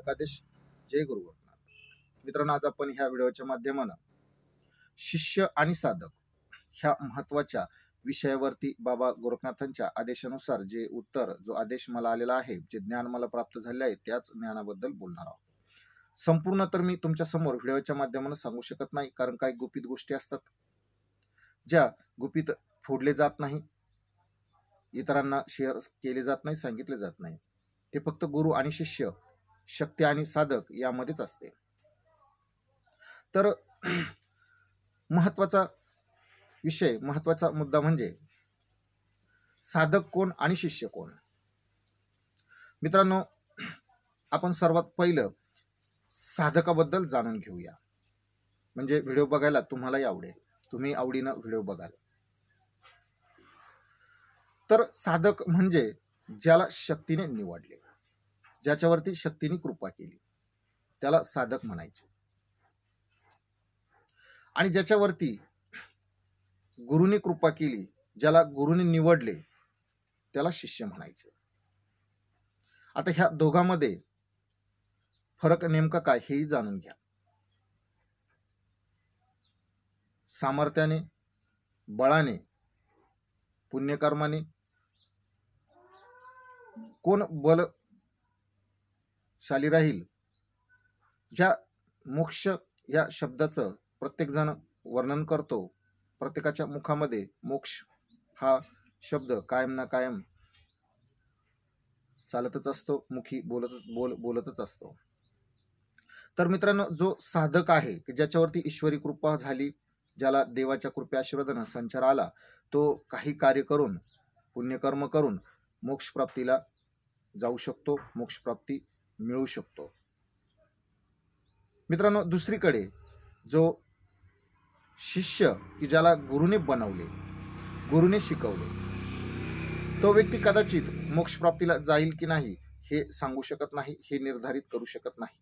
द्वारकाधीश. जय गुरु गोरखनाथ. मित्रांनो, आज आपण ह्या व्हिडिओच्या माध्यमानं शिष्य आणि साधक ह्या महत्वाच्या विषयावरती बाबा गोरखनाथांच्या आदेशानुसार जे उत्तर, जो आदेश मला आलेला आहे, जे ज्ञान मला प्राप्त झाले आहे, त्याच ज्ञानाबद्दल बोलणार आहोत. संपूर्ण तर मी तुमच्या समोर व्हिडिओच्या माध्यमानं सांगू शकत नाही, कारण काही गुपित गोष्टी असतात ज्या गुपित फोडले जात नाही, इतरांना शेअर केले जात नाही, सांगितले जात नाही. ते फक्त गुरु आणि शिष्य, शक्ती आणि साधक यामध्येच असते. तर महत्वाचा विषय, महत्वाचा मुद्दा म्हणजे साधक कोण आणि शिष्य कोण. मित्रांनो, आपण सर्वात पहिलं साधकाबद्दल जाणून घेऊया. म्हणजे व्हिडिओ बघायला तुम्हालाही आवडेल, तुम्ही आवडीनं व्हिडिओ बघाल. तर साधक म्हणजे ज्याला शक्तीने निवडले, ज्याच्यावरती शक्तीने कृपा केली, त्याला साधक म्हणायचे. आणि ज्याच्यावरती गुरुने कृपा केली, ज्याला गुरुने निवडले, त्याला शिष्य म्हणायचे. आता ह्या दोघांमध्ये फरक नेमका काय हेही जाणून घ्या. सामर्थ्याने, बळाने, पुण्यकर्माने कोण बलशाली राहील. ज्या मोक्ष या शब्दाचं प्रत्येक जण वर्णन करतो, प्रत्येकाच्या मुखामध्ये मोक्ष हा शब्द कायम ना कायम चालतच असतो, मुखी बोलतच असतो. तर मित्रांनो, जो साधक आहे की ज्याच्यावरती ईश्वरी कृपा झाली, ज्याला देवाच्या कृपे आशीर्वादानं संचार आला, तो काही कार्य करून, पुण्यकर्म करून मोक्ष प्राप्तीला जाऊ शकतो, मोक्ष प्राप्ती मिळू शकतो. मित्रांनो, दुसरीकडे जो शिष्य की ज्याला गुरुने बनवले, गुरुने शिकवले, तो व्यक्ती कदाचित मोक्ष प्राप्तीला जाईल की नाही हे सांगू शकत नाही, हे निर्धारित करू शकत नाही.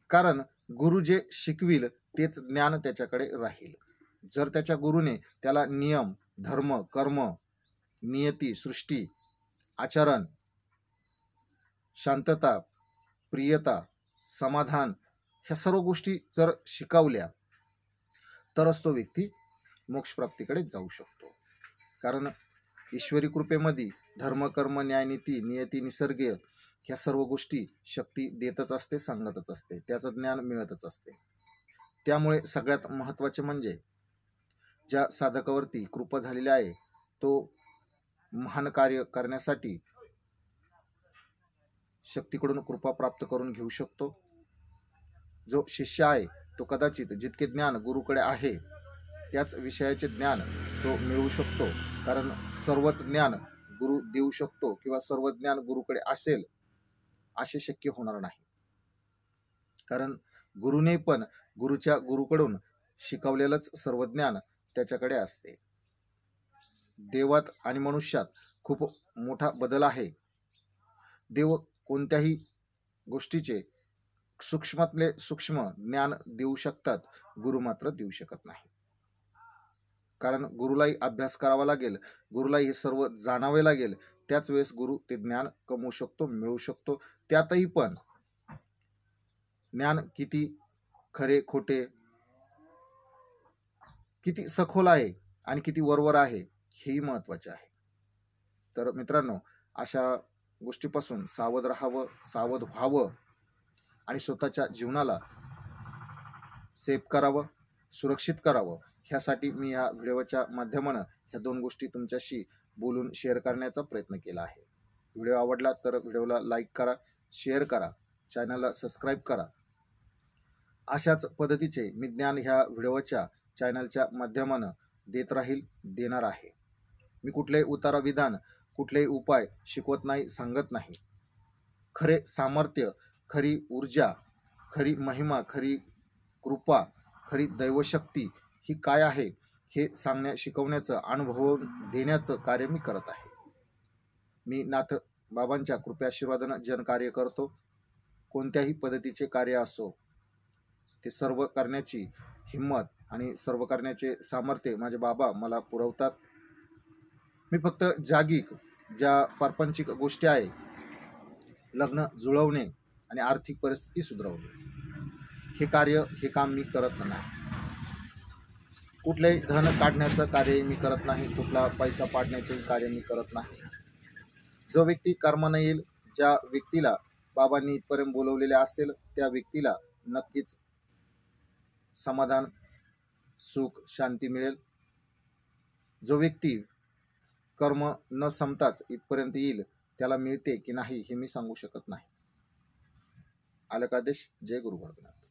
कारण गुरु जे शिकविल तेच ज्ञान त्याच्याकडे राहील. जर त्याच्या गुरुने त्याला नियम, धर्म, कर्म, नियती, सृष्टी, आचरण, शांतता, प्रियता, समाधान ह्या सर्व गोष्टी जर शिकवल्या, तरच तो व्यक्ती मोक्षप्राप्तीकडे जाऊ शकतो. कारण ईश्वरी कृपेमध्ये धर्म, कर्म, न्याय, नीती, नियती, निसर्ग ह्या सर्व गोष्टी शक्ती देतच असते, सांगतच असते, त्याचं ज्ञान मिळतच असते. त्यामुळे सगळ्यात महत्त्वाचे म्हणजे ज्या साधकावरती कृपा झालेली आहे, तो महान कार्य करण्यासाठी शक्तीकडून कृपा प्राप्त करून घेऊ शकतो. जो शिष्य आहे तो कदाचित जितके ज्ञान गुरुकडे आहे त्याच विषयाचे ज्ञान तो मिळवू शकतो. कारण सर्वच ज्ञान गुरु देऊ शकतो किंवा सर्व ज्ञान गुरुकडे असेल असे शक्य होणार नाही. कारण गुरुने पण गुरुच्या गुरुकडून शिकवलेलंच सर्व ज्ञान त्याच्याकडे असते. देवात आणि मनुष्यात खूप मोठा बदल आहे. देव कोणत्याही गोष्टीचे सूक्ष्मातले सूक्ष्म ज्ञान देऊ शकतात, गुरु मात्र देऊ शकत नाही. कारण गुरुलाही अभ्यास करावा लागेल, गुरुलाही हे सर्व जाणावे लागेल, त्याच वेळेस गुरु ते ज्ञान कमवू शकतो, मिळवू शकतो. त्यातही पण ज्ञान किती खरे खोटे, किती सखोल आहे आणि किती वरवर आहे हेही महत्वाचे आहे. तर मित्रांनो, अशा गोष्टीपासून सावध राहावं, सावध व्हावं आणि स्वतःच्या जीवनाला सेफ करावं, सुरक्षित करावं. ह्यासाठी मी ह्या व्हिडिओच्या माध्यमानं ह्या दोन गोष्टी तुमच्याशी बोलून शेअर करण्याचा प्रयत्न केला आहे. व्हिडिओ आवडला तर व्हिडिओला लाईक करा, शेअर करा, चॅनलला सबस्क्राईब करा. अशाच पद्धतीचे मी ज्ञान ह्या व्हिडिओच्या चॅनलच्या माध्यमानं देत राहील, देणार आहे. मी कुठलेही उतारा विधान, कुठलेही उपाय शिकवत नाही, सांगत नाही. खरे सामर्थ्य, खरी ऊर्जा, खरी महिमा, खरी कृपा, खरी दैवशक्ती ही काय आहे हे सांगण्या, शिकवण्याचं, अनुभव देण्याचं कार्य मी करत आहे. मी नाथ बाबांच्या कृपेआशीर्वादानं जनकार्य करतो. कोणत्याही पद्धतीचे कार्य असो, ते सर्व करण्याची हिम्मत आणि सर्व करण्याचे सामर्थ्य माझे बाबा मला पुरवतात. मी फक्त जागिक ज्या प्रापंचिक गोष्टी आहे लग्न जुळवणे आणि आर्थिक परिस्थिती सुधारवणे हे काम मी करत नाही. कुठलेही धन काढण्याचं कार्य मी करत नाही, कुठला पैसा पाडण्याचे कार्य मी करत नाही. जो व्यक्ती कर्मानं येईल, ज्या व्यक्तीला बाबांनी इथपर्यंत बोलवलेले असेल, त्या व्यक्तीला नक्कीच समाधान, सुख, शांती मिळेल. जो व्यक्ती कर्म न संपताच इथपर्यंत येईल, त्याला मिळते की नाही हे मी सांगू शकत नाही. आलं का आदेश? जय गुरु गोरखनाथ.